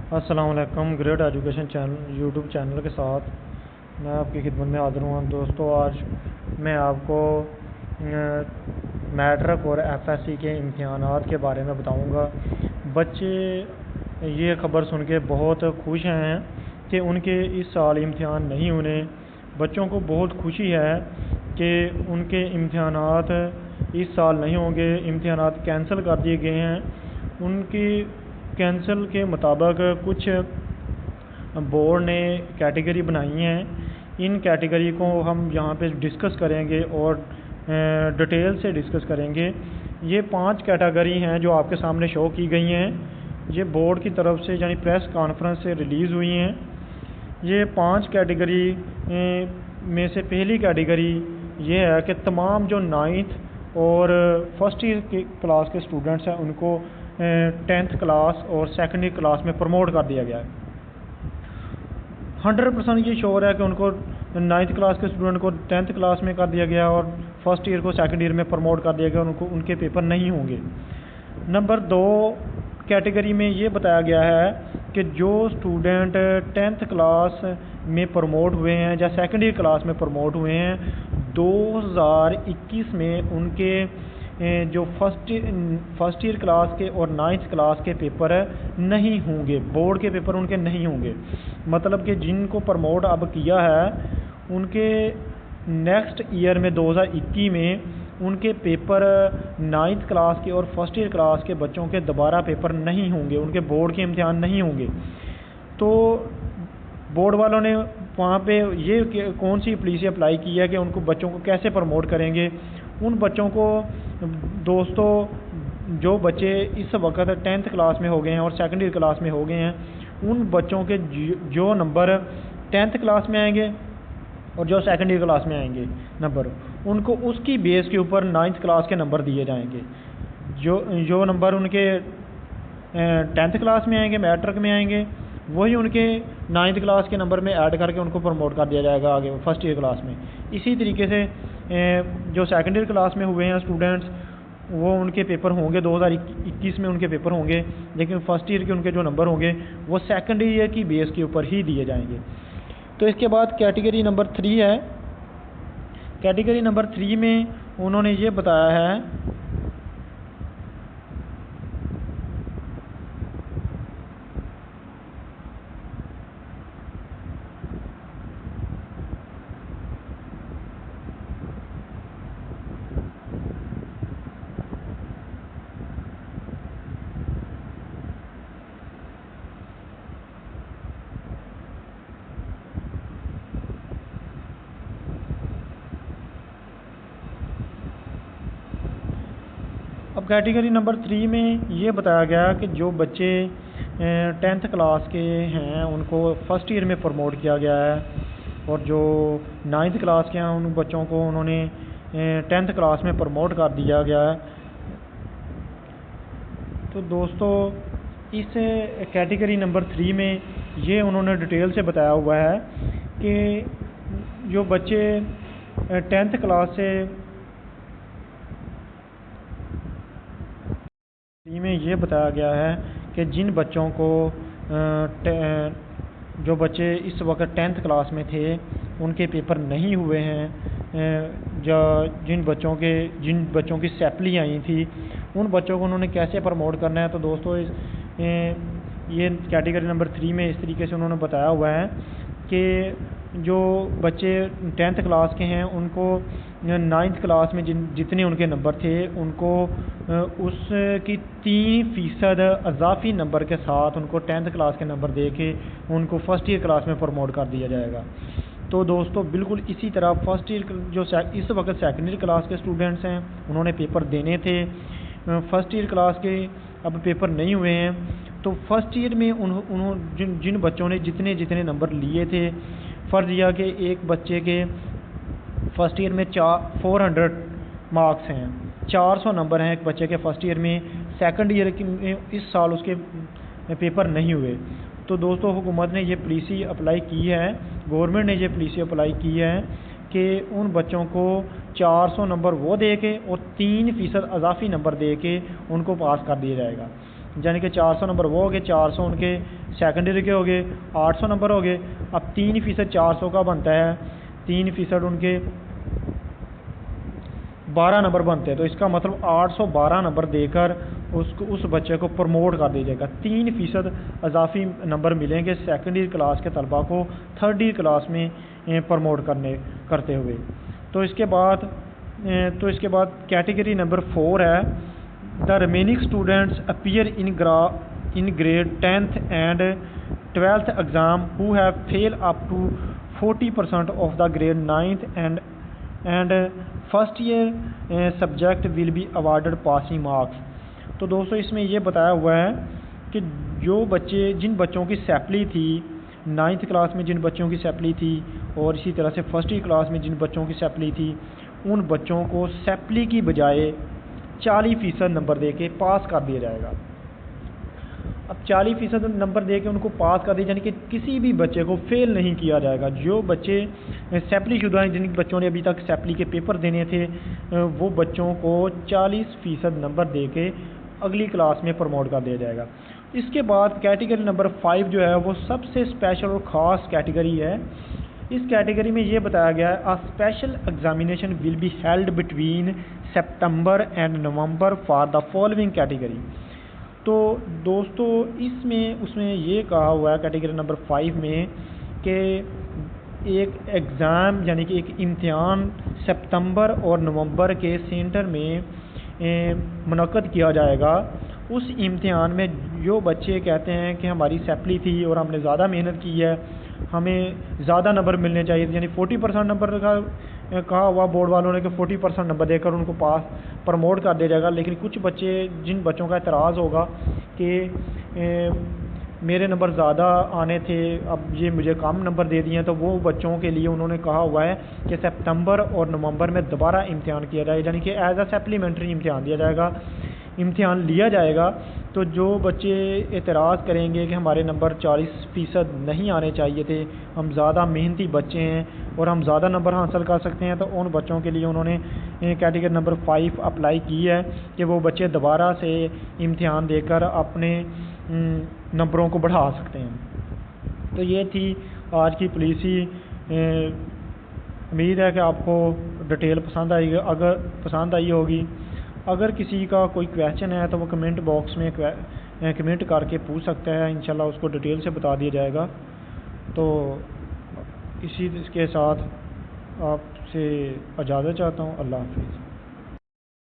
السلام علیکم۔ Great education channel YouTube channel کے ساتھ میں آپ کی خدمت میں حاضر ہوں۔ دوستو، آج میں آپ کو میٹرک اور ایف ایس سی کے امتحانات کے بارے میں بتاؤں گا۔ بچے یہ خبر سن کے بہت خوش ہیں کہ ان کے اس سال امتحان نہیں ہونے۔ بچوں کو بہت خوشی ہے کہ ان کے امتحانات اس سال نہیں ہوں گے، امتحانات کینسل کر دیے گئے ہیں۔ ان کی کینسل کے مطابق کچھ بورڈ نے کیٹیگری بنائی ہیں۔ ان کیٹیگری کو ہم یہاں پہ ڈسکس کریں گے اور ڈیٹیل سے ڈسکس کریں گے۔ یہ 5 کیٹیگری ہیں جو آپ کے سامنے شو کی گئی ہیں۔ یہ بورڈ کی طرف سے یعنی پریس کانفرنس سے ریلیز ہوئی ہیں۔ یہ 5 کیٹیگری میں سے پہلی کیٹیگری یہ ہے کہ تمام جو 9th اور فرسٹ ایئر کے کلاس کے اسٹوڈنٹس ہیں ان کو 10th کلاس اور سیکنڈ ایئر کلاس میں پروموٹ کر دیا گیا ہے۔ 100% یہ شور ہے کہ ان کو 9th کلاس کے اسٹوڈنٹ کو 10th کلاس میں کر دیا گیا اور فرسٹ ایئر کو سیکنڈ ایئر میں پروموٹ کر دیا گیا، ان کے پیپر نہیں ہوں گے۔ نمبر 2 کیٹیگری میں یہ بتایا گیا ہے کہ جو اسٹوڈنٹ 10th کلاس میں پروموٹ ہوئے ہیں یا سیکنڈ ایئر کلاس میں پروموٹ ہوئے ہیں، 2021 میں ان کے جو فرسٹ ایئر کلاس کے اور 9th کلاس کے پیپر نہیں ہوں گے، بورڈ کے پیپر ان کے نہیں ہوں گے۔ مطلب کہ جن کو پروموٹ اب کیا ہے ان کے نیکسٹ ایئر میں 2021 میں ان کے پیپر 9th کلاس کے اور فرسٹ ایئر کلاس کے بچوں کے دوبارہ پیپر نہیں ہوں گے، ان کے بورڈ کے امتحان نہیں ہوں گے۔ تو بورڈ والوں نے وہاں پہ یہ کون سی پالیسی اپلائی کی ہے کہ ان کو بچوں کو کیسے پروموٹ کریں گے۔ ان بچوں کو دوستو، جو بچے اس وقت 10th کلاس میں ہو گئے ہیں اور سیکنڈ ایئر کلاس میں ہو گئے ہیں، ان بچوں کے جو نمبر 10th کلاس میں آئیں گے اور جو سیکنڈ ایئر کلاس میں آئیں گے نمبر، ان کو اس کی بیس کے اوپر 9th کلاس کے نمبر دیے جائیں گے۔ جو نمبر ان کے 10th کلاس میں آئیں گے، میٹرک میں آئیں گے، وہی ان کے 9th کلاس کے نمبر میں ایڈ کر کے ان کو پروموٹ کر دیا جائے گا آگے فرسٹ ایئر کلاس میں۔ اسی طریقے سے جو سیکنڈ ایئر کلاس میں ہوئے ہیں اسٹوڈنٹس، وہ ان کے پیپر ہوں گے 2021 میں ان کے پیپر ہوں گے، لیکن فرسٹ ایئر کے ان کے جو نمبر ہوں گے وہ سیکنڈ ایئر کی بیس کے اوپر ہی دیے جائیں گے۔ تو اس کے بعد کیٹیگری نمبر 3 ہے۔ کیٹیگری نمبر 3 میں انہوں نے یہ بتایا ہے اب کیٹیگری نمبر 3 میں یہ بتایا گیا کہ جو بچے 10th کلاس کے ہیں ان کو فرسٹ ایئر میں پروموٹ کیا گیا ہے، اور جو 9th کلاس کے ہیں ان بچوں کو انہوں نے 10th کلاس میں پروموٹ کر دیا گیا ہے۔ تو دوستو، اس کیٹیگری نمبر 3 میں یہ انہوں نے ڈیٹیل سے بتایا ہوا ہے کہ جو بچے 10th کلاس سے میں یہ بتایا گیا ہے کہ جن بچوں کو جو بچے اس وقت 10th کلاس میں تھے ان کے پیپر نہیں ہوئے ہیں، جن بچوں کی سیپلی آئی تھی، ان بچوں کو انہوں نے کیسے پروموٹ کرنا ہے۔ تو دوستو، یہ کیٹیگری نمبر 3 میں اس طریقے سے انہوں نے بتایا ہوا ہے کہ جو بچے 10th کلاس کے ہیں ان کو 9th کلاس میں جتنے ان کے نمبر تھے ان کو اس کی 3% اضافی نمبر کے ساتھ ان کو 10th کلاس کے نمبر دے کے ان کو فرسٹ ایئر کلاس میں پروموٹ کر دیا جائے گا۔ تو دوستو، بالکل اسی طرح فرسٹ ایئر جو اس وقت سیکنڈ ایئر کلاس کے اسٹوڈنٹس ہیں انہوں نے پیپر دینے تھے، فرسٹ ایئر کلاس کے اب پیپر نہیں ہوئے ہیں، تو فرسٹ ایئر میں جن بچوں نے جتنے نمبر لیے تھے، فرض یہ کہ ایک بچے کے فرسٹ ایئر میں 400 مارکس ہیں، 400 نمبر ہیں ایک بچے کے فرسٹ ایئر میں، سیکنڈ ایئر میں اس سال اس کے پیپر نہیں ہوئے۔ تو دوستو، حکومت نے یہ پالیسی اپلائی کی ہے، گورنمنٹ نے یہ پالیسی اپلائی کی ہے کہ ان بچوں کو 400 نمبر وہ دے کے اور 3% اضافی نمبر دے کے ان کو پاس کر دیا جائے گا۔ یعنی کہ 400 نمبر وہ ہو گئے، 400 ان کے سیکنڈری کے ہو گئے 800 نمبر ہو گئے. اب 3% 400 کا بنتا ہے, 3% ان کے 12 نمبر بنتے ہیں, تو اس کا مطلب 812 نمبر دے کر اس بچے کو پروموٹ کر دیا جائے گا. 3% اضافی نمبر ملیں گے سیکنڈری کلاس کے طلبہ کو تھرڈ کلاس میں پروموٹ کرتے ہوئے. تو اس کے بعد کیٹیگری نمبر 4 ہے the remaining students appear in grade 10th and 12th exam who have failed up to 40% of the grade 9th and first year subject will be awarded passing marks. تو دوستو اس میں یہ بتایا ہوا ہے کہ جن بچوں کی سیپلی تھی 9th کلاس میں جن بچوں کی سیپلی تھی اور اسی طرح سے فرسٹ ایئر کلاس میں جن بچوں کی سیپلی تھی ان بچوں کو سیپلی کی بجائے 40% نمبر دے کے پاس کر دیا جائے گا. اب 40% نمبر دے کے ان کو پاس کر دیا, یعنی کہ کسی بھی بچے کو فیل نہیں کیا جائے گا. جو بچے سیپلی شدہ ہیں جن بچوں نے ابھی تک سیپلی کے پیپر دینے تھے وہ بچوں کو 40% نمبر دے کے اگلی کلاس میں پروموٹ کر دیا جائے گا. اس کے بعد کیٹیگری نمبر 5 جو ہے وہ سب سے اسپیشل اور خاص کیٹیگری ہے. اس کیٹیگری میں یہ بتایا گیا ہے a special examination will be held between September and November for the following category. تو دوستو اس میں یہ کہا ہوا ہے کیٹیگری نمبر 5 میں کہ ایک ایگزام یعنی کہ ایک امتحان سپتمبر اور نومبر کے سینٹر میں منعقد کیا جائے گا. اس امتحان میں جو بچے کہتے ہیں کہ ہماری سیپلی تھی اور ہم نے زیادہ محنت کی ہے, ہمیں زیادہ نمبر ملنے چاہیے, یعنی 40% نمبر کا کہا ہوا بورڈ والوں نے کہ 40% نمبر دے کر ان کو پاس پروموٹ کر دیا جائے گا. لیکن کچھ بچے جن بچوں کا اعتراض ہوگا کہ میرے نمبر زیادہ آنے تھے اب یہ مجھے کم نمبر دے دیے ہیں, تو وہ بچوں کے لیے انہوں نے کہا ہوا ہے کہ سپتمبر اور نومبر میں دوبارہ امتحان کیا جائے, یعنی کہ ایز اے سپلیمنٹری امتحان دیا جائے گا, امتحان لیا جائے گا. تو جو بچے اعتراض کریں گے کہ ہمارے نمبر 40% نہیں آنے چاہیے تھے, ہم زیادہ محنتی بچے ہیں اور ہم زیادہ نمبر حاصل کر سکتے ہیں, تو ان بچوں کے لیے انہوں نے کیٹیگری نمبر 5 اپلائی کی ہے کہ وہ بچے دوبارہ سے امتحان دے کر اپنے نمبروں کو بڑھا سکتے ہیں. تو یہ تھی آج کی پالیسی. امید ہے کہ آپ کو ڈیٹیل پسند آئی ہوگی. اگر کسی کا کوئی کویشچن ہے تو وہ کمنٹ باکس میں کمنٹ کر کے پوچھ سکتا ہے, انشاءاللہ اس کو ڈیٹیل سے بتا دیا جائے گا. تو اسی کے ساتھ آپ سے اجازت چاہتا ہوں. اللہ حافظ.